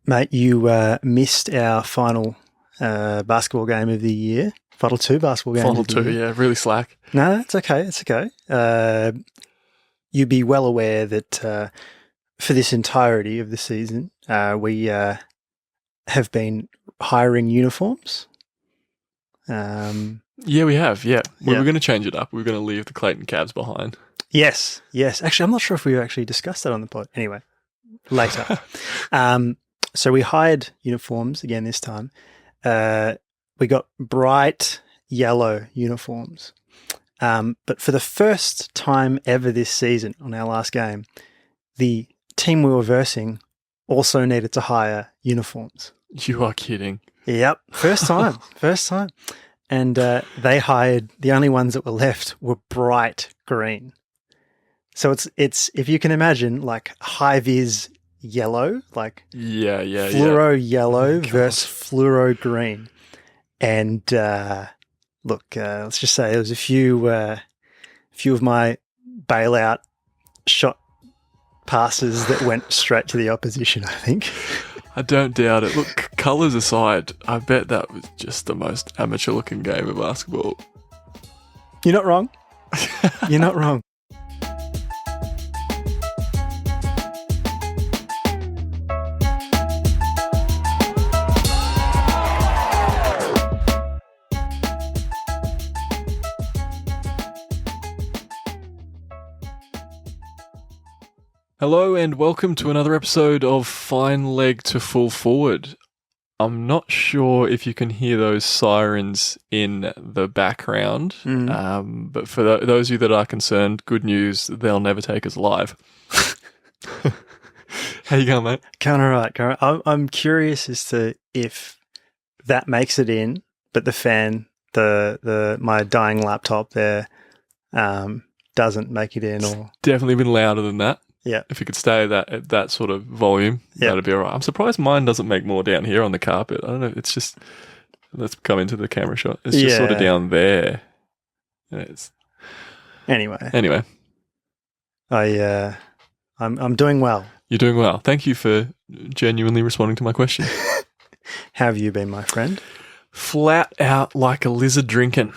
Mate, you missed our final basketball game of the year. Final two basketball games. Final two, yeah, really slack. No, it's okay. It's okay. You'd be well aware that for this entirety of the season, we have been hiring uniforms. Yeah, we have. Yeah, we were going to change it up. We were going to leave the Clayton Cavs behind. Yes. Actually, I'm not sure if we actually discussed that on the pod. Anyway, later. So we hired uniforms again this time. We got bright yellow uniforms. But for the first time ever this season on our last game, the team we were versing also needed to hire uniforms. You are kidding. Yep. First time. And they hired, the only ones that were left were bright green. So it's if you can imagine, like high-vis yellow, like fluoro yellow versus fluoro green. And look, let's just say there was a few of my bailout shot passes that went straight to the opposition, I think. I don't doubt it. Look, colours aside, I bet that was just the most amateur-looking game of basketball. You're not wrong. You're not wrong. Hello and welcome to another episode of Fine Leg to Full Forward. I'm not sure if you can hear those sirens in the background, but for those of you that are concerned, good news, they'll never take us live. How you going, mate? Going all right. I'm curious as to if that makes it in, but the fan, my dying laptop there, doesn't make it in. Or definitely been louder than that. Yeah. If you could stay at that sort of volume, that'd be all right. I'm surprised mine doesn't make more down here on the carpet. I don't know. It's just, let's come into the camera shot. It's just sort of down there. Anyway. I'm doing well. You're doing well. Thank you for genuinely responding to my question. How have you been, my friend? Flat out like a lizard drinking.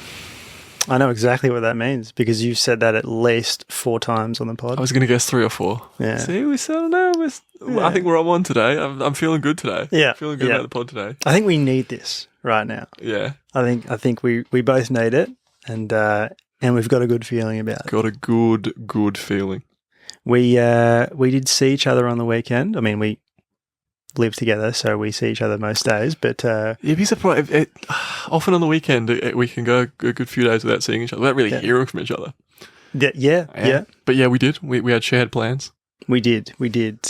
I know exactly what that means because you've said that at least 4 times on the pod. I was going to guess 3 or 4. Yeah. See, we said, I think we're on one today. I'm feeling good today. Yeah. Feeling good about the pod today. I think we need this right now. Yeah. I think we both need it and we've got a good feeling about it. Got a good feeling. We did see each other on the weekend. I mean, we live together, so we see each other most days. But you'd be surprised. Often on the weekend, we can go a good few days without seeing each other, without really hearing from each other. Yeah. But yeah, we did. We had shared plans. We did. We went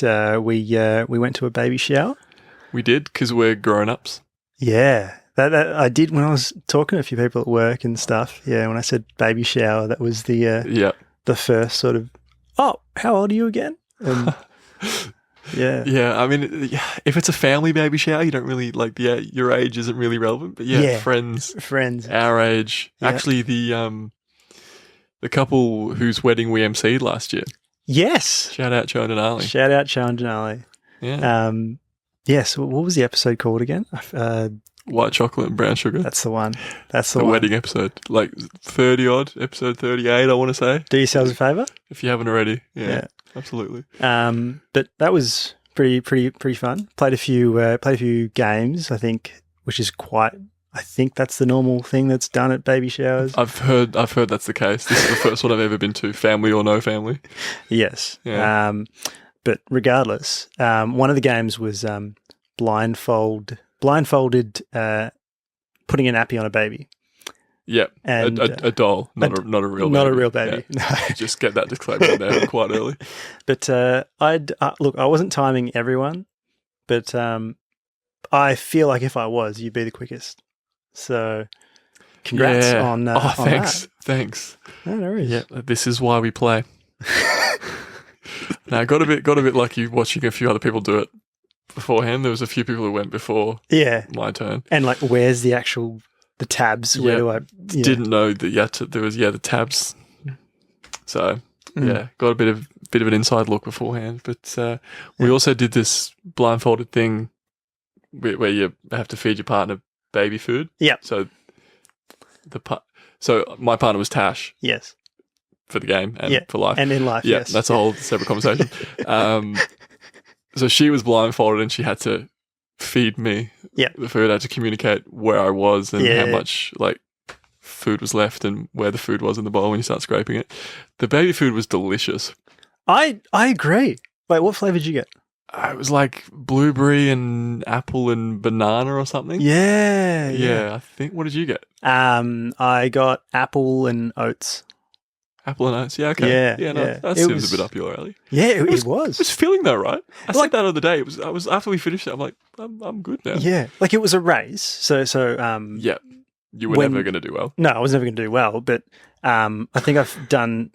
to a baby shower. We did because we're grown-ups. Yeah. That I did when I was talking to a few people at work and stuff. Yeah, when I said baby shower, that was the first sort of, oh, how old are you again? And yeah. I mean, if it's a family baby shower, you don't really your age isn't really relevant. But friends, our age. Yeah. Actually, the couple whose wedding we emceed last year. Yes. Shout out Joan and Ali. Yeah. Yes. What was the episode called again? White chocolate and brown sugar. That's the one. The wedding episode, like 30 odd, episode 38. I want to say. Do yourselves a favour if you haven't already. Yeah. Absolutely. But that was pretty fun. Played a few games, I think, which is I think that's the normal thing that's done at baby showers. I've heard that's the case. This is the first one I've ever been to, family or no family. Yes. Yeah. But regardless, one of the games was blindfolded putting a nappy on a baby. Yeah, and a doll, not a real baby. Not a real baby. Yeah. No. Just get that disclaimer in there quite early. But I wasn't timing everyone, but I feel like if I was, you'd be the quickest. So congrats on thanks. that. Thanks. No worries. Yeah, this is why we play. Now, got a bit lucky watching a few other people do it beforehand. There was a few people who went before my turn. And where's the tabs? Where do I... Yeah. Didn't know that there was the tabs. So, got a bit of an inside look beforehand. But we also did this blindfolded thing where you have to feed your partner baby food. Yep. So my partner was Tash. Yes. For the game and for life. And in life, yes. That's a whole separate conversation. So she was blindfolded and she had to feed me the food. I had to communicate where I was and how much food was left and where the food was in the bowl when you start scraping it. The baby food was delicious. I agree. Wait, what flavour did you get? It was like blueberry and apple and banana or something. Yeah. I think. What did you get? I got apple and oats. Apple and oats. Yeah, okay. Yeah. That seems a bit up your alley. Yeah, it was. It was filling though, right? I said that the other day. I was after we finished it. I'm like, I'm good now. Yeah, like it was a race. So. Yeah, you were never going to do well. No, I was never going to do well. But I think I've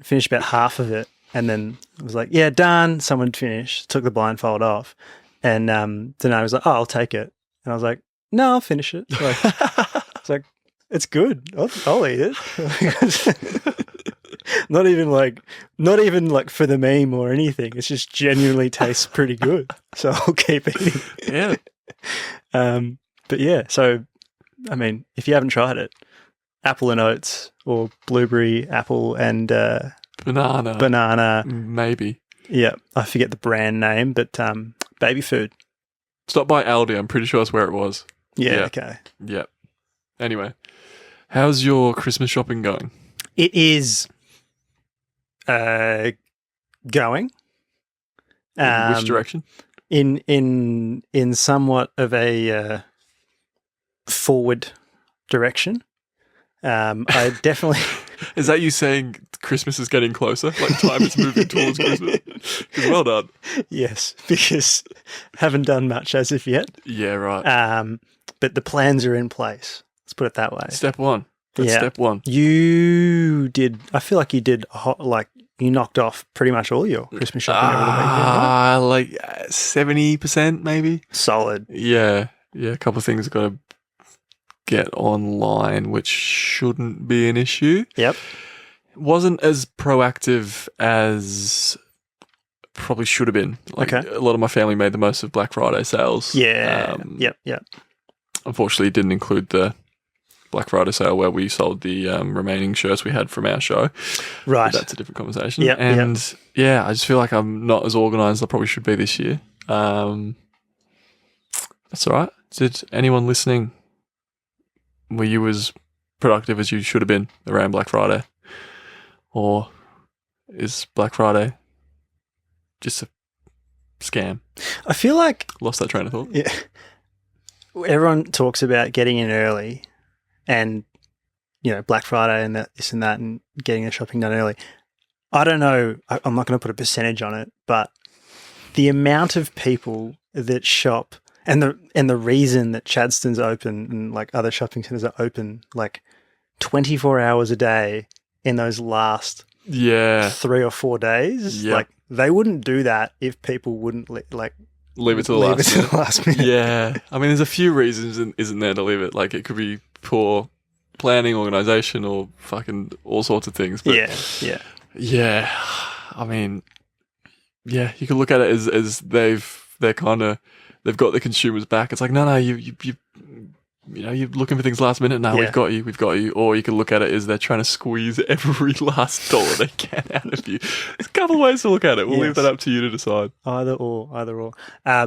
finished about half of it, and then I was like, yeah, done. Someone finished, took the blindfold off, and then I was like, oh, I'll take it, and I was like, no, I'll finish it. It's like it's good. I'll eat it. Not even for the meme or anything. It just genuinely tastes pretty good. So I'll keep eating. Yeah. But yeah, so I mean, if you haven't tried it, apple and oats or blueberry, apple and banana. Maybe. Yeah. I forget the brand name, but baby food. Stop by Aldi. I'm pretty sure that's where it was. Yeah. Okay. Yeah. Anyway, how's your Christmas shopping going? It is going. In which direction? In somewhat of a forward direction. I definitely. Is that you saying Christmas is getting closer? Like time is moving towards Christmas? Well done. Yes, because haven't done much as of yet. Yeah, right. But the plans are in place. Let's put it that way. Step one. That's step one. You did. I feel like you did. You knocked off pretty much all your Christmas shopping over the weekend. Right? 70% maybe. Solid. Yeah. A couple of things I've got to get online, which shouldn't be an issue. Yep. Wasn't as proactive as probably should have been. Okay. A lot of my family made the most of Black Friday sales. Yeah. Yep. Unfortunately, it didn't include the Black Friday sale where we sold the remaining shirts we had from our show. Right. But that's a different conversation. Yep. I just feel like I'm not as organised as I probably should be this year. That's all right. Did anyone listening, were you as productive as you should have been around Black Friday? Or is Black Friday just a scam? I feel like... Lost that train of thought. Yeah. Everyone talks about getting in early and, Black Friday and this and that and getting the shopping done early. I don't know. I'm not going to put a percentage on it, but the amount of people that shop and the reason that Chadstone's open and other shopping centres are open 24 hours a day in those last 3 or 4 days. Yep. They wouldn't do that if people wouldn't leave it to the last minute. Yeah. I mean, there's a few reasons, isn't there, to leave it? It could be poor planning, organisation, or fucking all sorts of things. But yeah. I mean, yeah, you could look at it as they've got the consumers back. It's like, no, you're looking for things last minute. No, we've got you. Or you can look at it as they're trying to squeeze every last dollar they can out of you. There's a couple of ways to look at it. We'll leave that up to you to decide. Either or.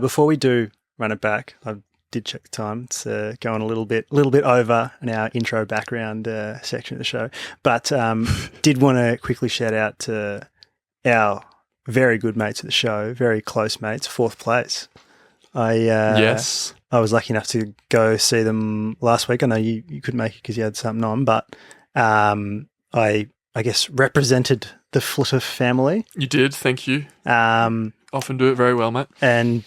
Before we do run it back, I did check the time. It's going a little bit over in our intro background section of the show. But did want to quickly shout out to our very good mates at the show, very close mates, 4th place. Yes. I was lucky enough to go see them last week. I know you couldn't make it because you had something on, but I guess represented the Flutter family. You did, thank you. Often do it very well, mate. And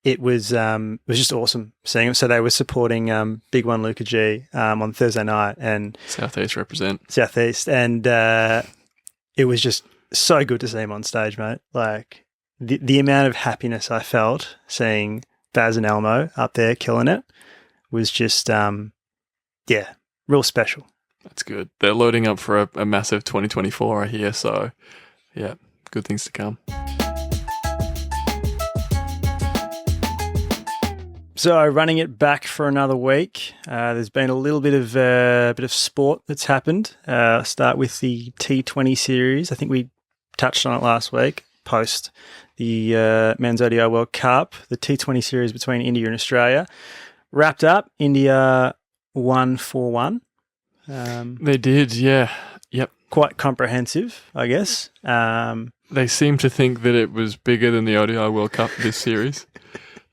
it was just awesome seeing them. So they were supporting Big One Luca G on Thursday night and Southeast represent. Southeast, and it was just so good to see him on stage, mate. The amount of happiness I felt seeing Baz and Elmo up there killing it was just, real special. That's good. They're loading up for a massive 2024, I hear. So, yeah, good things to come. So running it back for another week. There's been a little bit of sport that's happened. Start with the T20 series. I think we touched on it last week. Post the Men's ODI World Cup, the T20 series between India and Australia wrapped up. India won 4-1. They did, yeah. Yep. Quite comprehensive, I guess. They seem to think that it was bigger than the ODI World Cup this series.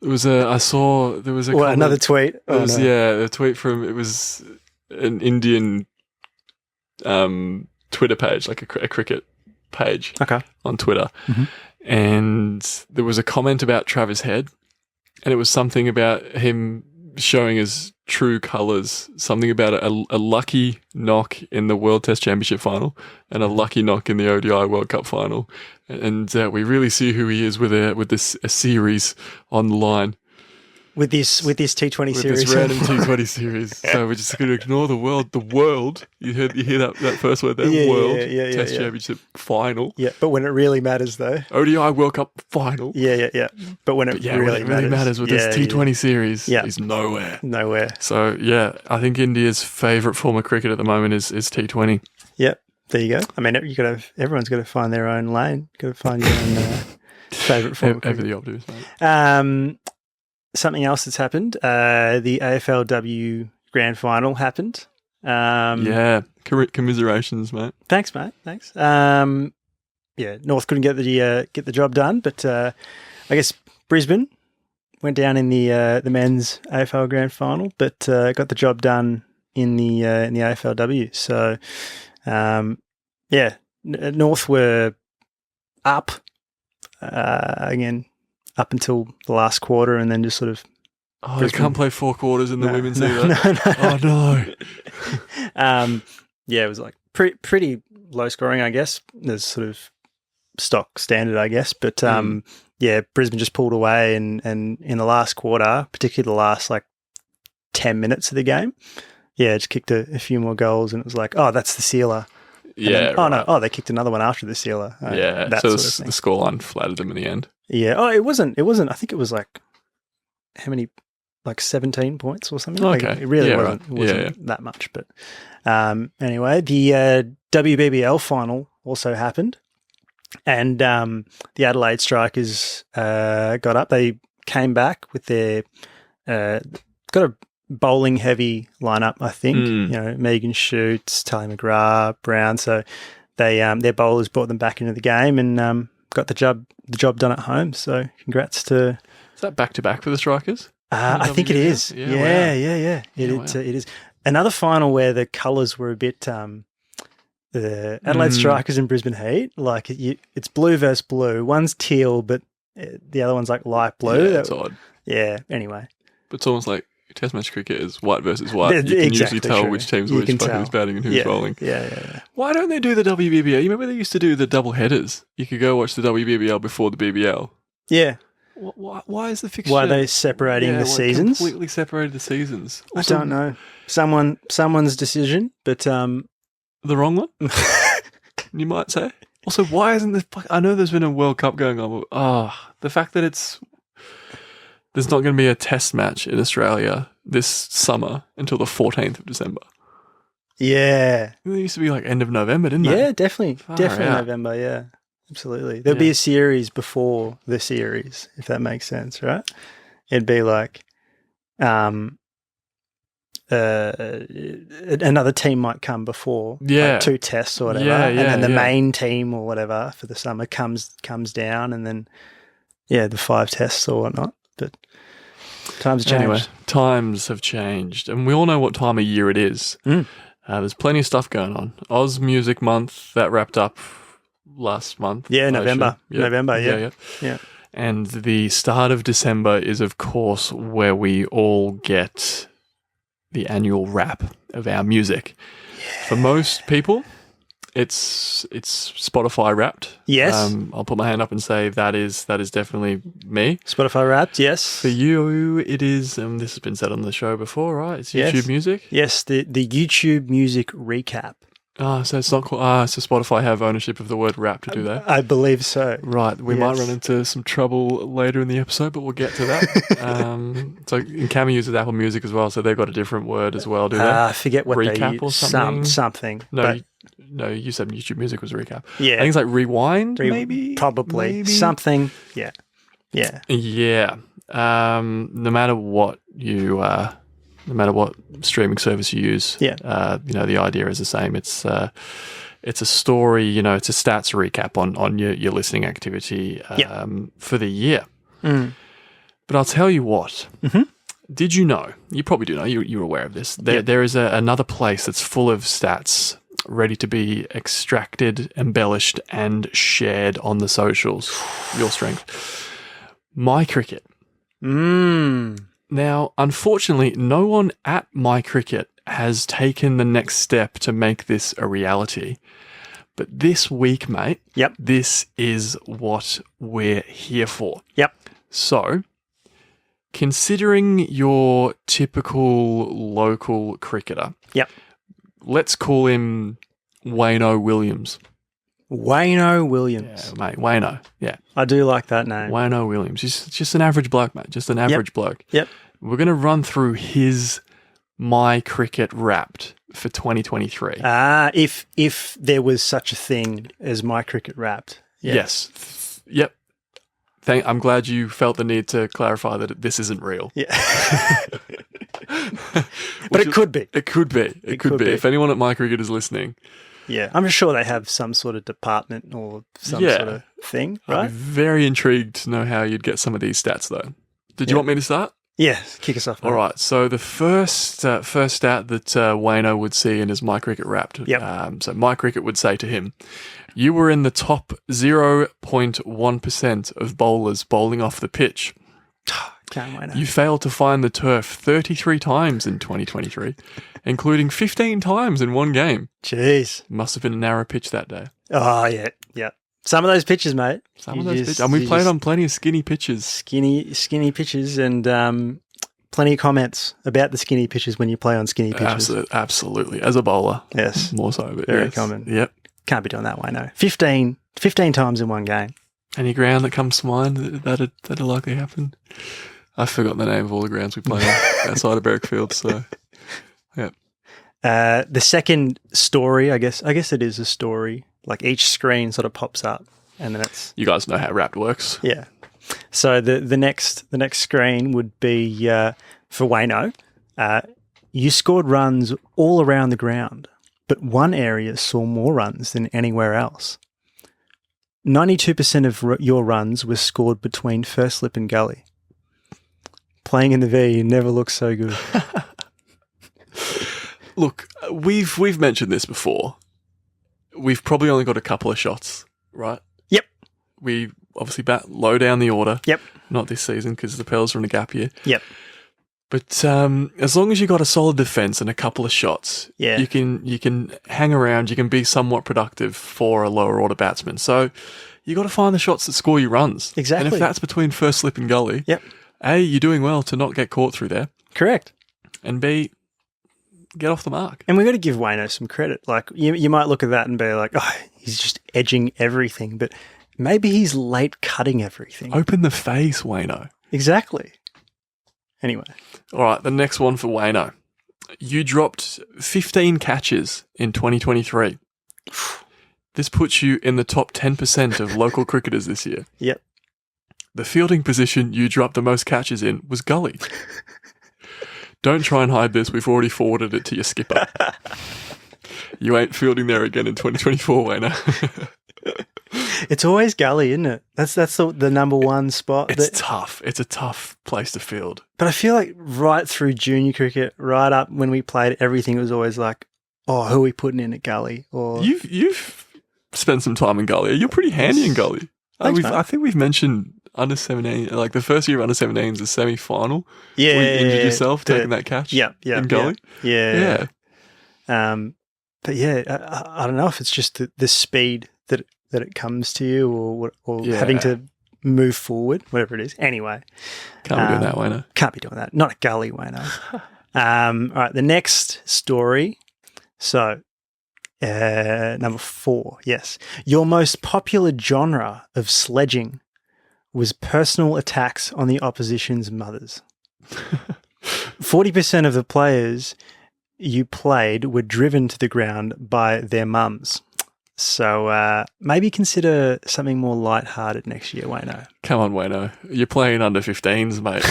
There was another tweet. A tweet from, it was an Indian Twitter page, like a cricket page on Twitter. Mm-hmm. And there was a comment about Travis Head, and it was something about him showing his true colours, something about a lucky knock in the World Test Championship final and a lucky knock in the ODI World Cup final. And we really see who he is with this series on the line. With this T20 series. This random T20 series. So we're just going to ignore the world. You hear that first word there? Test Championship final. Yeah, but when it really matters though. ODI World Cup final. Yeah. But when it really matters with this T20 series, he's nowhere. Nowhere. So yeah, I think India's favourite form of cricket at the moment is T20. Yep. There you go. I mean, everyone's got to find their own lane. Got to find your own favourite form of cricket. Over the obvious, mate. Something else that's happened, the AFLW Grand Final happened. Commiserations, mate. Thanks, mate. Thanks. North couldn't get the job done, but I guess Brisbane went down in the men's AFL Grand Final, but got the job done in the AFLW. So, North were up again. Up until the last quarter, and then just sort of. Oh, you can't play 4 quarters in the women's either. No. Oh no. It was like pretty low scoring, I guess. There's sort of stock standard, I guess, but Brisbane just pulled away, and in the last quarter, particularly the last 10 minutes of the game, just kicked a few more goals, and it was like, oh, that's the sealer. Yeah. Then, they kicked another one after the sealer. So the scoreline flattered them in the end. Yeah. Oh, it wasn't. I think it was how many? 17 points or something. Okay. It really wasn't that much. But anyway, the WBBL final also happened, and the Adelaide Strikers got up. They came back with their got a bowling heavy lineup, I think. Megan Shoots, Tally McGrath, Brown. So they their bowlers brought them back into the game and got the job done at home. So congrats to. Is that back to back for the Strikers? I think it is. Yeah. It is another final where the colours were a bit. The Adelaide Strikers and Brisbane Heat, it's blue versus blue. One's teal, but the other one's light blue. Yeah, that's odd. Yeah. Anyway, but it's almost like Test match cricket is white versus white. You can usually tell which team's which, who's batting and who's bowling. Yeah. Why don't they do the WBBL? You remember they used to do the double headers? You could go watch the WBBL before the BBL. Yeah. Why is the fixture? Why are they separating the seasons? Completely separated the seasons. Also, I don't know. Someone's decision, but the wrong one. You might say. Also, why isn't this? I know there's been a World Cup going on, but the fact that there's not going to be a Test match in Australia this summer until the 14th of December. Yeah, it used to be end of November, didn't it? Yeah, definitely November. Yeah. Absolutely. There'll be a series before the series, if that makes sense, right? It'd be another team might come before, 2 tests or whatever, and then the main team or whatever for the summer comes down, and then the 5 tests or whatnot. But times have changed. Anyway, times have changed, and we all know what time of year it is. There's plenty of stuff going on. Oz Music Month that wrapped up last month. Yeah, November. Yeah. And the start of December is, of course, where we all get the annual wrap of our music. Yeah. For most people, it's Spotify wrapped. Yes. I'll put my hand up and say that is definitely me. Spotify wrapped, yes. For you, it is, this has been said on the show before, right? It's YouTube Music. Yes, the YouTube Music recap. So it's not called. So Spotify have ownership of the word rap to do that. I believe so. Right. We might run into some trouble later in the episode, but we'll get to that. So and Cammy uses Apple Music as well, so they've got a different word as well, do they? I forget what recap they use. or something. Something. No, you said YouTube Music was recap. Yeah. I think it's like rewind, maybe? Probably. Maybe? Something. Yeah. Yeah. Yeah. No matter what streaming service you use, the idea is the same. It's a story, it's a stats recap on your listening activity for the year. Mm. But I'll tell you what. Mm-hmm. Did you know? You probably do know. You're aware of this. There is another place that's full of stats ready to be extracted, embellished, and shared on the socials. Your strength. MyCricket. Now, unfortunately, no one at MyCricket has taken the next step to make this a reality. But this week, mate, this is what we're here for. Yep. So, considering your typical local cricketer, let's call him Wayno Williams. Wayno Williams. Yeah, mate, Wayno. Yeah. I do like that name. Wayno Williams. He's just an average bloke, mate. Just an average bloke. Yep. We're going to run through his MyCricket Wrapped for 2023. If there was such a thing as MyCricket Wrapped. Yeah. Yes. Yep. I'm glad you felt the need to clarify that this isn't real. Yeah. But it could be. It could be. It could be. If anyone at MyCricket is listening. Yeah. I'm sure they have some sort of department or some sort of thing, right? I'd be very intrigued to know how you'd get some of these stats, though. Did you want me to start? Yeah, kick us off. All right. So the first stat that Wayno would see in his MyCricket Wrapped. So MyCricket would say to him, "You were in the top 0.1% of bowlers bowling off the pitch. You failed to find the turf 33 times in 2023, including 15 times in one game. Jeez. Must have been a narrow pitch that day." Oh, yeah. Some of those pitches, mate. And we played on plenty of skinny pitches. Skinny pitches and plenty of comments about the skinny pitches when you play on skinny pitches. Absolutely. As a bowler. Yes. More so. But very common. Yep. Can't be doing that way, no. 15 times in one game. Any ground that comes to mind that'd likely happen? I've forgotten the name of all the grounds we play on outside of Berwickfield, so yeah. The second story, I guess it is a story. Like each screen sort of pops up, and then it's. You guys know how Wrapped works. Yeah. So the next screen would be for Wayno. You scored runs all around the ground, but one area saw more runs than anywhere else. 92% of your runs were scored between first slip and gully. Playing in the V never looks so good. Look, we've mentioned this before. We've probably only got a couple of shots, right? Yep. We obviously bat low down the order. Yep. Not this season because the Pearls are in a gap year. Yep. But as long as you got a solid defence and a couple of shots, you can hang around. You can be somewhat productive for a lower order batsman. So you got to find the shots that score you runs. Exactly. And if that's between first slip and gully, A, you're doing well to not get caught through there. Correct. And B, get off the mark. And we've got to give Wayno some credit. Like you might look at that and be like, oh, he's just edging everything, but maybe he's late cutting everything. Open the face, Wayno. Exactly. Anyway. All right, the next one for Wayno. You dropped 15 catches in 2023. This puts you in the top 10% of local cricketers this year. Yep. The fielding position you dropped the most catches in was gully. Don't try and hide this. We've already forwarded it to your skipper. You ain't fielding there again in 2024, Wayno. It's always gully, isn't it? That's the number one spot. It's tough. It's a tough place to field. But I feel like right through junior cricket, right up when we played, everything was always like, oh, who are we putting in at gully? Or You've spent some time in gully. You're pretty handy in gully. Thanks, I think we've mentioned under 17, like the first year of under 17 is the semi-final. Yeah. Where you injured yourself taking that catch in gully. Yeah. But yeah, I don't know if it's just the speed that it comes to you or having to move forward, whatever it is. Anyway. Can't be doing that, Wayno. Can't be doing that. Not a gully, Wayno. All right, the next story. So Number 4, yes. Your most popular genre of sledging was personal attacks on the opposition's mothers. 40% of the players you played were driven to the ground by their mums. So maybe consider something more lighthearted next year, Wayno. Come on, Wayno. You're playing under 15s, mate.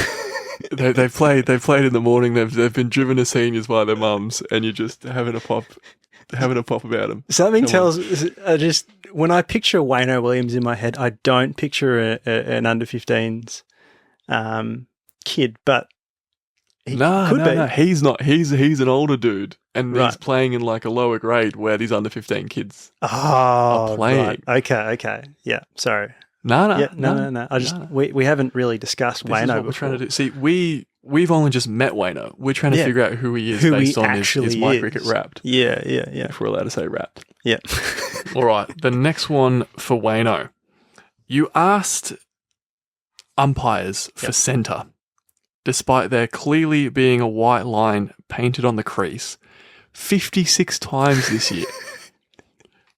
They've played in the morning. They've been driven to seniors by their mums, and you're just having a pop about them. Something tells when I picture Wayno Williams in my head, I don't picture an under 15s kid, but he could be. No. He's not. He's an older dude, and he's playing in like a lower grade where these under 15 kids are playing. Right. Okay. Yeah. Sorry. No. We haven't really discussed Wayno before. We're trying to do. See, we've only just met Wayno. We're trying to figure out who he is based on his MyCricket Wrapped. Yeah. If we're allowed to say Wrapped. Yeah. All right. The next one for Wayno. You asked umpires for centre, despite there clearly being a white line painted on the crease, 56 times this year.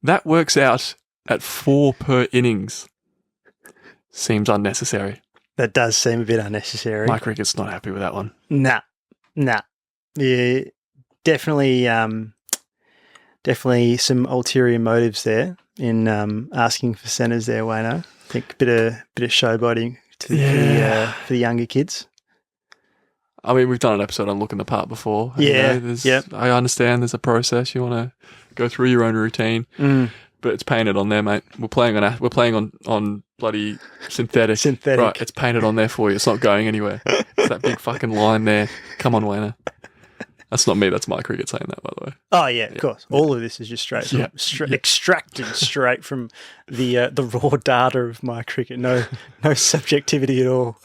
That works out at 4 per innings. Seems unnecessary. That does seem a bit unnecessary. MyCricket's not happy with that one. Nah. Yeah, definitely some ulterior motives there in asking for centres there, Wayno. I think a bit of showboating for the younger kids. I mean, we've done an episode on looking the part before. Yeah. I understand there's a process. You want to go through your own routine. But it's painted on there, mate. We're playing on bloody synthetic. Right, it's painted on there for you. It's not going anywhere. It's that big fucking line there. Come on, Wayno. That's not me. That's MyCricket saying that, by the way. Oh yeah, of course. All of this is just extracted straight from the raw data of MyCricket. No subjectivity at all.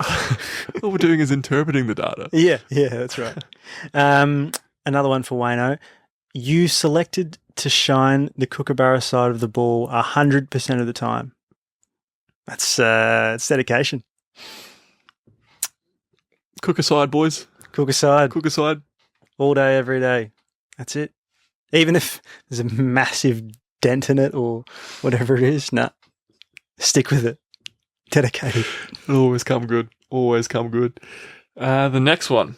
All we're doing is interpreting the data. Yeah, that's right. Another one for Wayno. You selected to shine the Kookaburra side of the ball 100% of the time. That's dedication. Cooker side, boys. Cooker side. All day, every day. That's it. Even if there's a massive dent in it or whatever it is, stick with it. Dedicated. It'll always come good. The next one.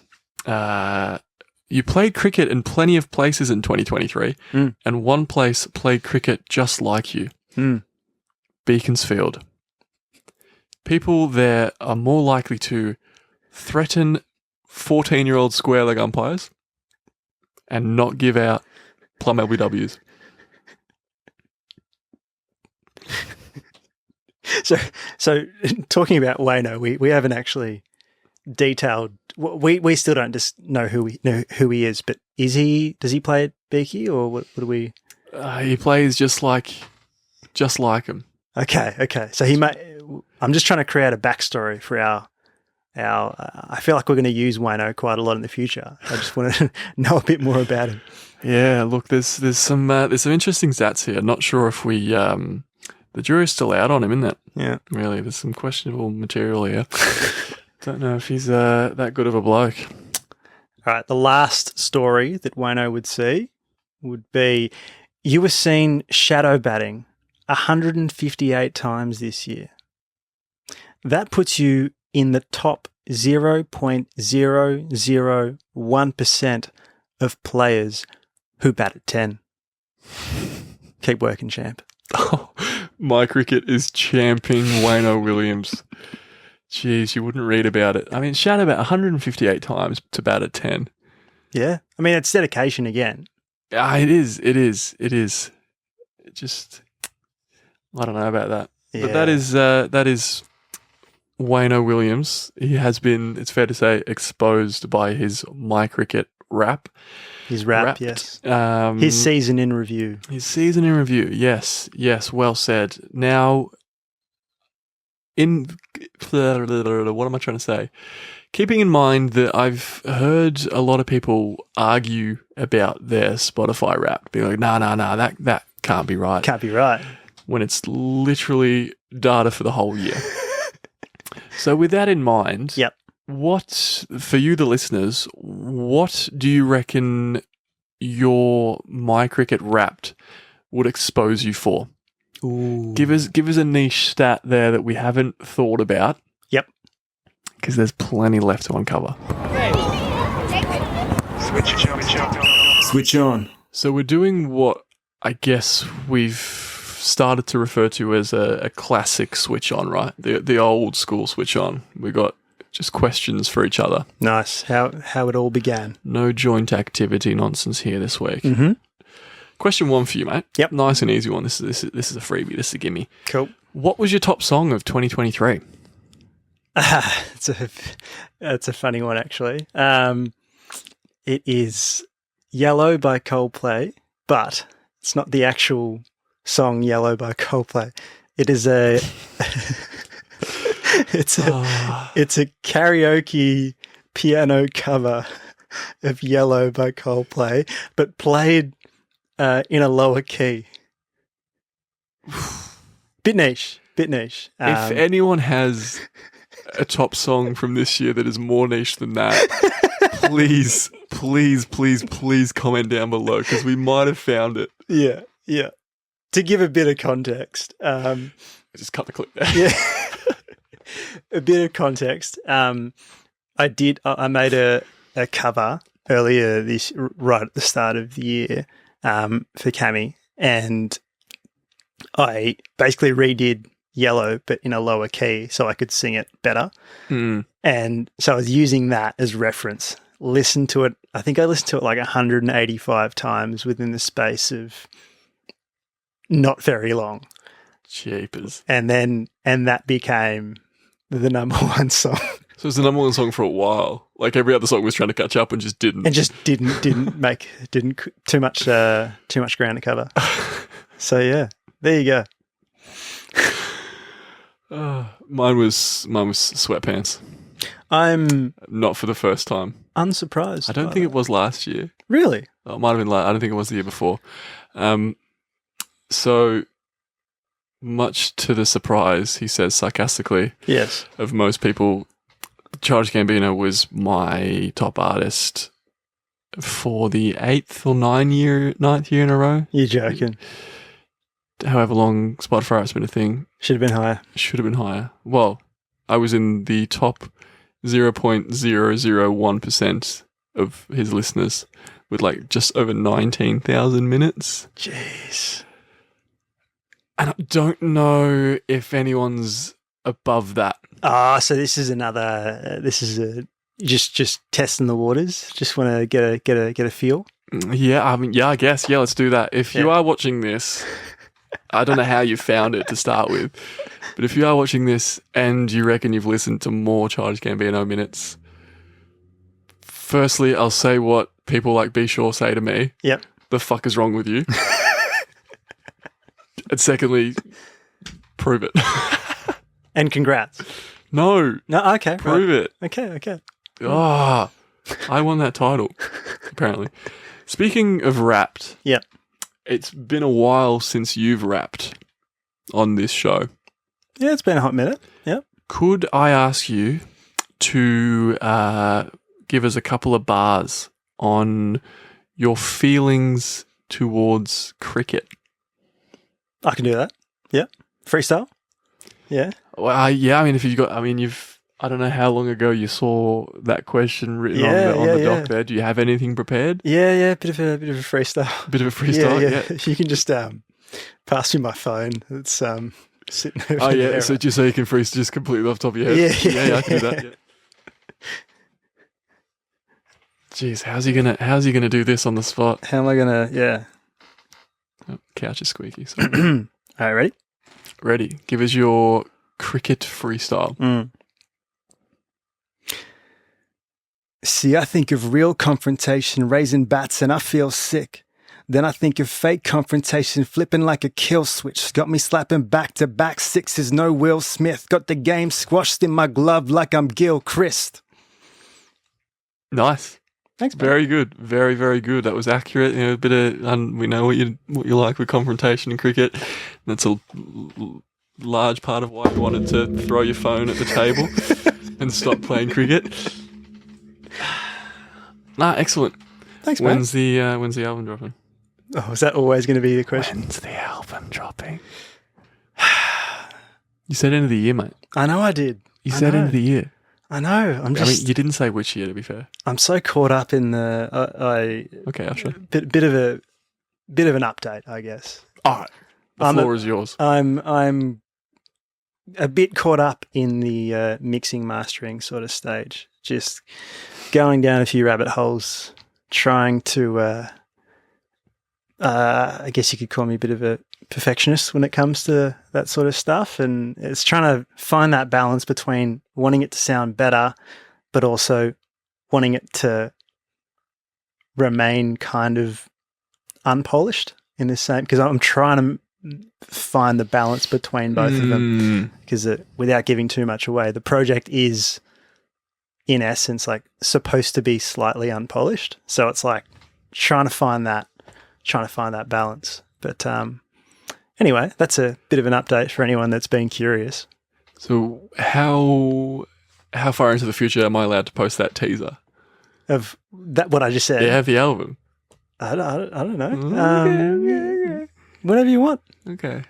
You played cricket in plenty of places in 2023, and one place played cricket just like you. Beaconsfield. People there are more likely to threaten 14-year-old square leg umpires and not give out plum LBWs. So talking about Wayno, we haven't actually detailed. We still don't just know who he is, but does he play at Beaky or what do we? He plays just like him. Okay. So I'm just trying to create a backstory for our. I feel like we're going to use Wayno quite a lot in the future. I just want to know a bit more about him. Yeah, look, there's some interesting stats here. Not sure if we the jury's still out on him, isn't it? Yeah, really. There's some questionable material here. Don't know if he's that good of a bloke. All right, the last story that Wayno would see would be you were seen shadow batting 158 times this year. That puts you in the top 0.001% of players who bat at 10. Keep working, champ. Oh, MyCricket is champing Wayno Williams. Jeez, you wouldn't read about it. I mean, shadow bat 158 times to bat at 10. Yeah. I mean, it's dedication again. It is. It just, I don't know about that. Yeah. But that is Wayno Williams. He has been, it's fair to say, exposed by his MyCricket rap. His rap, yes. His season in review. Yes, well said. Now, what am I trying to say? Keeping in mind that I've heard a lot of people argue about their Spotify rap, being like, nah, that can't be right. Can't be right. When it's literally data for the whole year. So with that in mind, yep. What, for you, the listeners, what do you reckon your MyCricket Wrapped would expose you for? Ooh. Give us a niche stat there that we haven't thought about. Yep. Because there's plenty left to uncover. Switch on. So we're doing what I guess we've started to refer to as a classic switch on, right? The old school switch on. We got just questions for each other. Nice. How it all began. No joint activity nonsense here this week. Mm-hmm. Question 1 for you, mate. Yep. Nice and easy one. This is a freebie. This is a gimme. Cool. What was your top song of 2023? It's a funny one, actually. It is Yellow by Coldplay, but it's not the actual song Yellow by Coldplay. It is it's a karaoke piano cover of Yellow by Coldplay, but played in a lower key. Bit niche. If anyone has a top song from this year that is more niche than that, please comment down below, because we might have found it. Yeah. To give a bit of context, Just cut the clip there. yeah, a bit of context. I made a cover earlier right at the start of the year for Cami, and I basically redid Yellow but in a lower key so I could sing it better. And so I was using that as reference. Listened to it. I think I listened to it like 185 times within the space of not very long. Jeepers. And that became the number one song. So it's the number one song for a while. Like every other song was trying to catch up and just didn't. And just didn't make too much ground to cover. So yeah, there you go. Mine was Sweatpants. I'm Not for the first time. unsurprised. I don't think it was last year. Really. It might have been I don't think it was the year before. So much to the surprise, he says sarcastically, Yes. of most people, Childish Gambino was my top artist for the 8th or 9th year in a row. You're joking. However long Spotify has been a thing. Should have been higher. Should have been higher. Well, I was in the top 0.001% of his listeners with like just over 19,000 minutes. Jeez. And I don't know if anyone's above that. So this is another. This is just testing the waters. Just want to get a feel. Yeah, I guess. Yeah, let's do that. If you are watching this, I don't know how you found it to start with, but if you are watching this and you reckon you've listened to more Childish Gambino minutes, firstly, I'll say what people like Be Sure say to me. Yep. The fuck is wrong with you? And secondly, prove it. And congrats. No. Okay. Prove it. Okay. Ah, I won that title, apparently. Speaking of Wrapped. Yep. It's been a while since you've rapped on this show. Yeah, it's been a hot minute. Yep. Could I ask you to give us a couple of bars on your feelings towards cricket? I can do that. Yep. Freestyle. Yeah. Well, yeah. I mean, I don't know how long ago you saw that question written on the doc there. Do you have anything prepared? Yeah. Bit of a freestyle. Bit of a freestyle. Yeah. You can just pass me my phone. It's sitting over Oh yeah. there. So just so you can freestyle just completely off the top of your head. Yeah. I can do that. Yeah. Jeez, how's he gonna do this on the spot? How am I gonna? Yeah. Oh, couch is squeaky. Sorry. All right, ready? Ready. Give us your cricket freestyle. See, I think of real confrontation, raising bats, and I feel sick. Then I think of fake confrontation, flipping like a kill switch. Got me slapping back-to-back sixes, no Will Smith. Got the game squashed in my glove like I'm Gil Christ. Nice. Thanks, man. Very good. Very, very good. That was accurate. You know, a bit of, we know what you like with confrontation in cricket. That's a large part of why you wanted to throw your phone at the table and stop playing cricket. Excellent. Thanks, mate. When's the album dropping? Oh, is that always going to be the question? When's the album dropping? You said end of the year, mate. I know I did. You said end of the year. I know. I mean, you didn't say which year, to be fair. I'm so caught up in the. Okay, I'll show. Bit of an update, I guess. All right. The floor is yours. I'm a bit caught up in the mixing, mastering sort of stage. Just going down a few rabbit holes, trying to. I guess you could call me a bit of a perfectionist when it comes to that sort of stuff, and it's trying to find that balance between wanting it to sound better, but also wanting it to remain kind of unpolished in the same. Because I'm trying to find the balance between both of them. Because without giving too much away, the project is, in essence, like supposed to be slightly unpolished. So it's like trying to find that balance. But anyway, that's a bit of an update for anyone that's been curious. So how far into the future am I allowed to post that teaser? Of that, what I just said? Yeah, the album. I don't know. Okay. Whatever you want. Okay.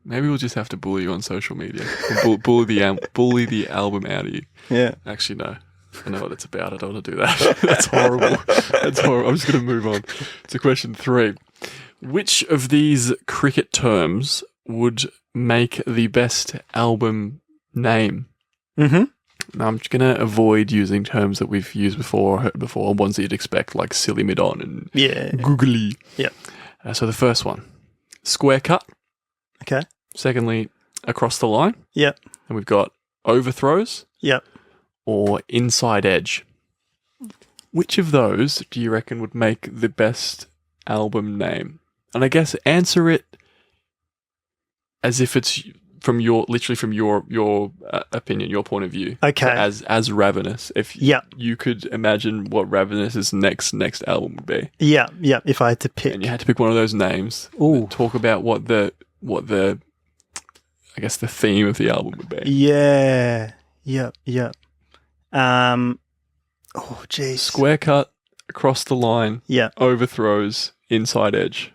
Maybe we'll just have to bully you on social media. Or bully the album out of you. Yeah. Actually, no. I know what it's about. I don't want to do that. That's horrible. That's horrible. I'm just going to move on to question 3. Which of these cricket terms would make the best album name? Mm-hmm. Now, I'm just going to avoid using terms that we've used before, heard before, ones that you'd expect, like silly mid-on and googly. Yeah. So the first one, square cut. Okay. Secondly, across the line. Yep. And we've got overthrows. Yep. Or inside edge. Which of those do you reckon would make the best album name? And I guess answer it as if it's from your opinion, your point of view. Okay. So as Ravenous. If you could imagine what Ravenous's next album would be. Yeah. If I had to pick. And you had to pick one of those names. Ooh. Talk about what the I guess the theme of the album would be. Yeah. Yep. Oh, geez. Square cut, across the line. Yeah. Overthrows, inside edge.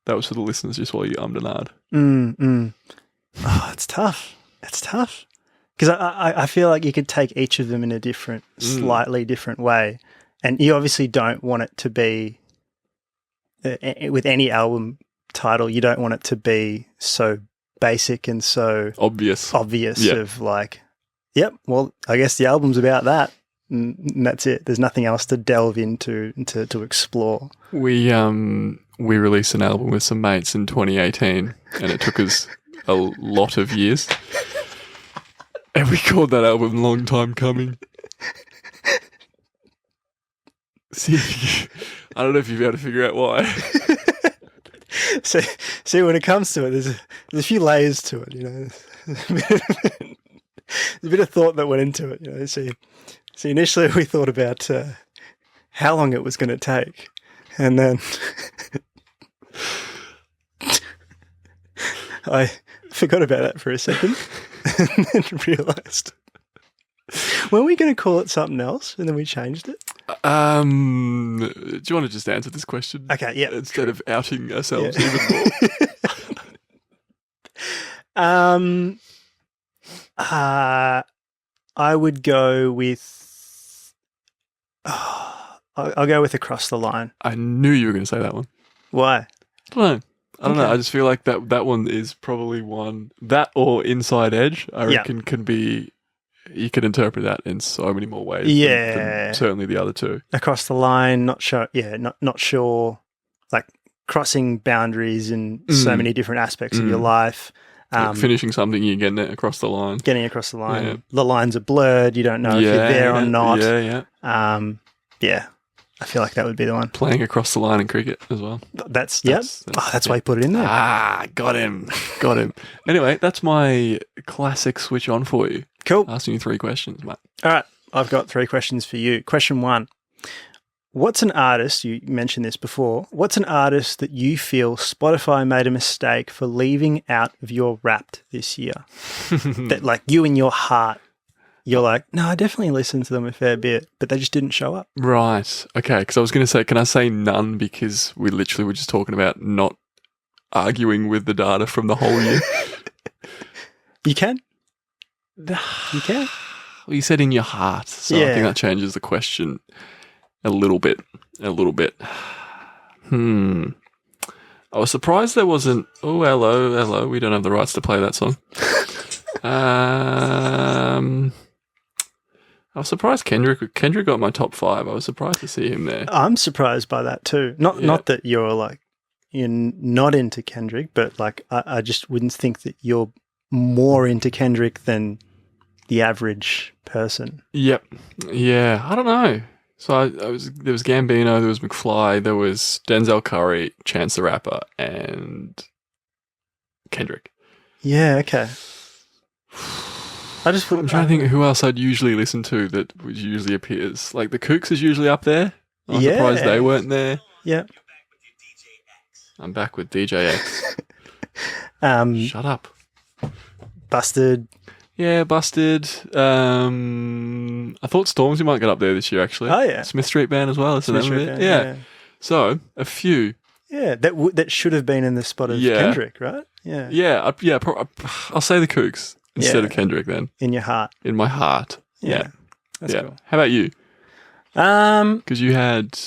That was for the listeners, just while you ummed and ahed. Oh, it's tough. Because I feel like you could take each of them in a different, slightly different way. And you obviously don't want it to be, with any album title, you don't want it to be so basic and so obvious of like, yep, well, I guess the album's about that. And that's it. There's nothing else to delve into to explore. We released an album with some mates in 2018, and it took us a lot of years. And we called that album Long Time Coming. See, I don't know if you've been able to figure out why. See, when it comes to it, there's a few layers to it, you know. There's a bit of thought that went into it, you know. See, initially we thought about how long it was going to take, and then I forgot about that for a second, and then realised, weren't we going to call it something else, and then we changed it? Do you want to just answer this question? Okay, yeah. Instead of outing ourselves even more. I would go with. I'll go with Across the Line. I knew you were going to say that one. Why? I don't know. I just feel like that one is probably one, that or Inside Edge, I reckon can be, you can interpret that in so many more ways than certainly the other two. Across the Line, not sure, not sure, like crossing boundaries in so many different aspects of your life. Finishing something, you're getting it across the line. Getting across the line. Yeah. The lines are blurred, you don't know if you're there or not. Yeah. I feel like that would be the one. Playing across the line in cricket as well. That's why you put it in there. Got him. Anyway, that's my classic switch on for you. Cool. Asking you 3 questions, mate. All right. I've got 3 questions for you. Question 1. What's an artist, you mentioned this before, what's an artist that you feel Spotify made a mistake for leaving out of your Wrapped this year? That like you in your heart you're like, no, I definitely listened to them a fair bit, but they just didn't show up. Right. Okay. Because I was going to say, can I say none? Because we literally were just talking about not arguing with the data from the whole year. You can. You can. Well, you said in your heart, so I Yeah. think that changes the question a little bit. I was surprised there wasn't. Oh, hello. We don't have the rights to play that song. I was surprised Kendrick got my top 5. I was surprised to see him there. I'm surprised by that too. Not that you're not into Kendrick, but like I just wouldn't think that you're more into Kendrick than the average person. Yep. Yeah. I don't know. So there was Gambino, there was McFly, there was Denzel Curry, Chance the Rapper, and Kendrick. Yeah. Okay. I'm trying to think who else I'd usually listen to that usually appears. Like the Kooks is usually up there. I'm surprised they weren't there. Yeah. I'm back with DJ X. Shut up. Busted. Yeah, Busted. I thought Stormzy might get up there this year, actually. Oh, yeah. Smith Street Band as well. Smith Street Band, yeah. So, a few. Yeah, that should have been in the spot of Kendrick, right? Yeah. Yeah, I'll say the Kooks instead of Kendrick then. In your heart. In my heart. Yeah. That's cool. How about you? Because you had...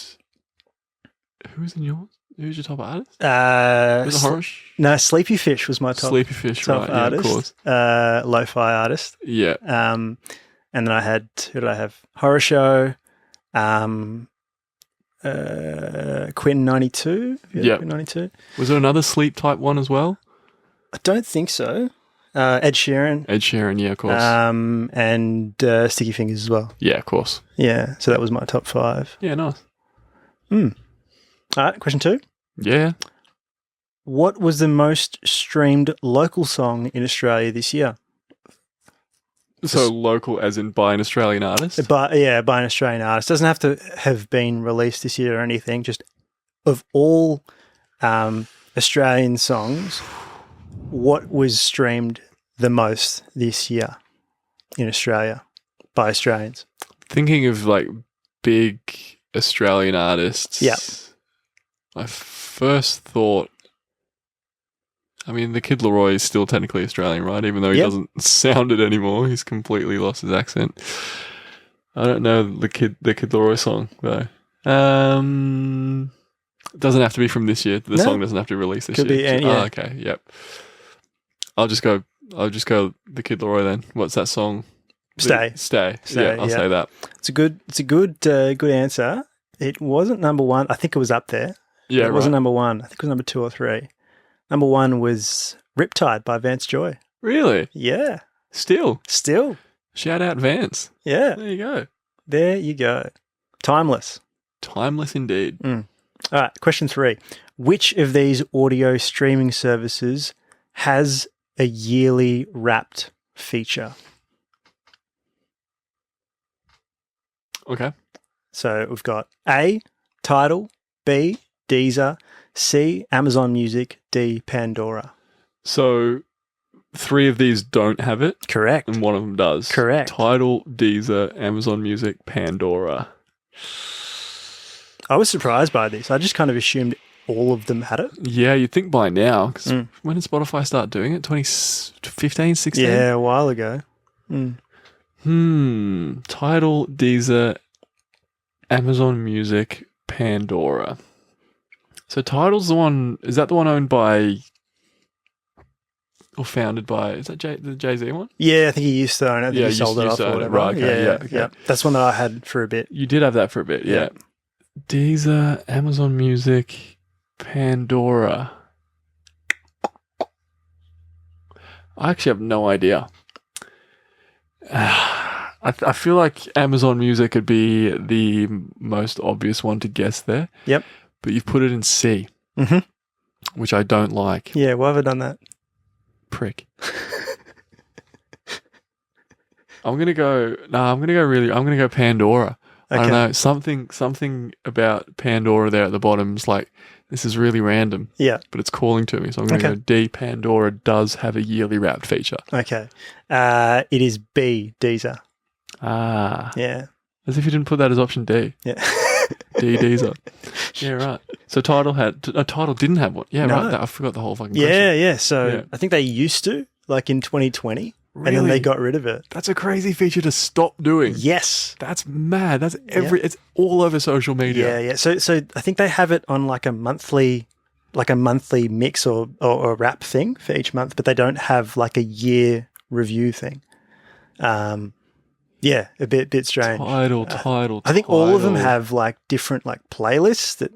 Who was in yours? Who's your top artist? Was it Horace? No, Sleepy Fish was my top. Sleepy Fish, top right? artist. Yeah, of course. Lo-fi artist. Yeah. And then I had, who did I have? Horror Show. Quinn 92. Yeah. Quinn 92. Was there another sleep type one as well? I don't think so. Ed Sheeran. Yeah, of course. And Sticky Fingers as well. Yeah, of course. Yeah, so that was my top 5. Yeah, nice. All right, question 2. Yeah. What was the most streamed local song in Australia this year? So local as in by an Australian artist? By an Australian artist. Doesn't have to have been released this year or anything. Just of all Australian songs, what was streamed the most this year in Australia by Australians? Thinking of like big Australian artists. Yeah. My first thought, I mean, the Kid Laroi is still technically Australian, right? Even though he doesn't sound it anymore. He's completely lost his accent. I don't know the Kid Laroi song, though. It doesn't have to be from this year. The song doesn't have to be released this year. Could be any, Oh, okay, yep. I'll just go the Kid Laroi then. What's that song? Stay. Yeah, I'll say that. It's a good answer. It wasn't number 1. I think it was up there. Yeah, it wasn't number 1. I think it was number 2 or 3. Number 1 was Riptide by Vance Joy. Really? Yeah. Still. Shout out Vance. Yeah. There you go. Timeless. Timeless indeed. All right, question 3. Which of these audio streaming services has a yearly Wrapped feature? Okay. So we've got A, Tidal, B, Deezer, C, Amazon Music, D, Pandora. So 3 of these don't have it. Correct. And one of them does. Correct. Tidal, Deezer, Amazon Music, Pandora. I was surprised by this. I just kind of assumed all of them had it. Yeah, you'd think by now. Because when did Spotify start doing it? 2015, 16? Yeah, a while ago. Tidal, Deezer, Amazon Music, Pandora. So Tidal's the one, is that the one owned by or founded by, is that the Jay-Z one? Yeah, I think he used to own it. He sold it off or whatever. Right, okay, yeah. That's one that I had for a bit. You did have that for a bit, yeah. Deezer, Amazon Music, Pandora. I actually have no idea. I feel like Amazon Music could be the most obvious one to guess there. Yep. But you've put it in C, which I don't like. Yeah, why have I done that? Prick. I'm gonna go Pandora. Okay. I don't know, something about Pandora there at the bottom is like, this is really random. Yeah. But it's calling to me. So I'm going to go D, Pandora does have a yearly Wrapped feature. Okay. It is B, Deezer. Ah. Yeah. As if you didn't put that as option D. Yeah. DD's up. Yeah, right. So Tidal didn't have one. Yeah, No. right. I forgot the whole fucking Yeah, question. yeah. So Yeah. I think they used to, like in 2020, and then Really? they got rid of it. That's a crazy feature to stop doing. Yes. That's mad. That's it's all over social media. Yeah, yeah. So I think they have it on like a monthly mix or rap thing for each month, but they don't have like a year review thing. Yeah, a bit strange. Tidal. I think all of them have like different like playlists that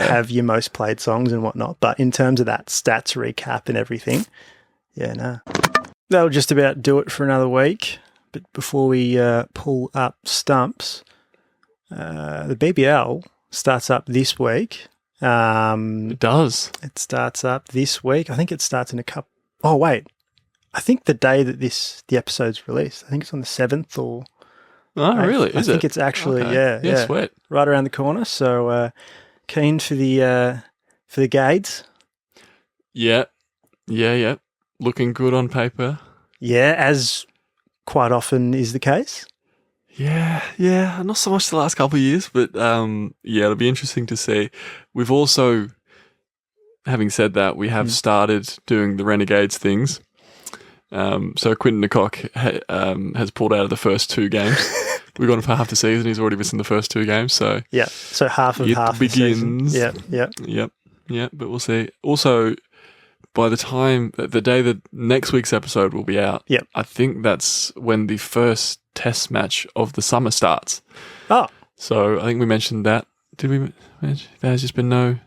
have your most played songs and whatnot. But in terms of that stats recap and everything, that'll just about do it for another week. But before we pull up stumps, the BBL starts up this week. It does. It starts up this week. I think it starts in a couple. Oh wait. I think the day that the episode's released, I think it's on the 7th or... Oh, really? Is it? I think it's actually, Okay. yeah. Sweet. Right around the corner. So keen for the Gades. Yeah. Looking good on paper. Yeah, as quite often is the case. Yeah. Not so much the last couple of years, but it'll be interesting to see. We've also, having said that, we have started doing the Renegades things. So Quinton de Kock has pulled out of the first 2 games. We've got him for half the season. He's already missed in the first 2 games. So so half of half begins. The season. Yep. But we'll see. Also, by the time the day that next week's episode will be out, I think that's when the first test match of the summer starts. Oh, so I think we mentioned that. Did we mention there's just been no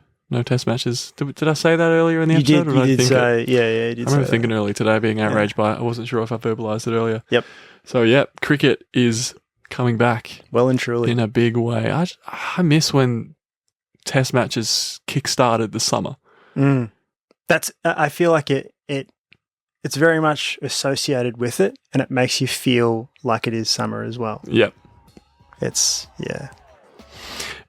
test matches? Did I say that earlier in the episode? You did say, you did. I remember thinking earlier today, being outraged by it. I wasn't sure if I verbalised it earlier. Yep. So, cricket is coming back. Well and truly. In a big way. I miss when test matches kick-started the summer. I feel like it's very much associated with it, and it makes you feel like it is summer as well. Yep.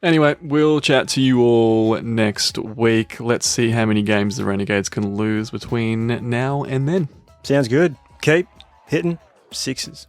Anyway, we'll chat to you all next week. Let's see how many games the Renegades can lose between now and then. Sounds good. Keep hitting sixes.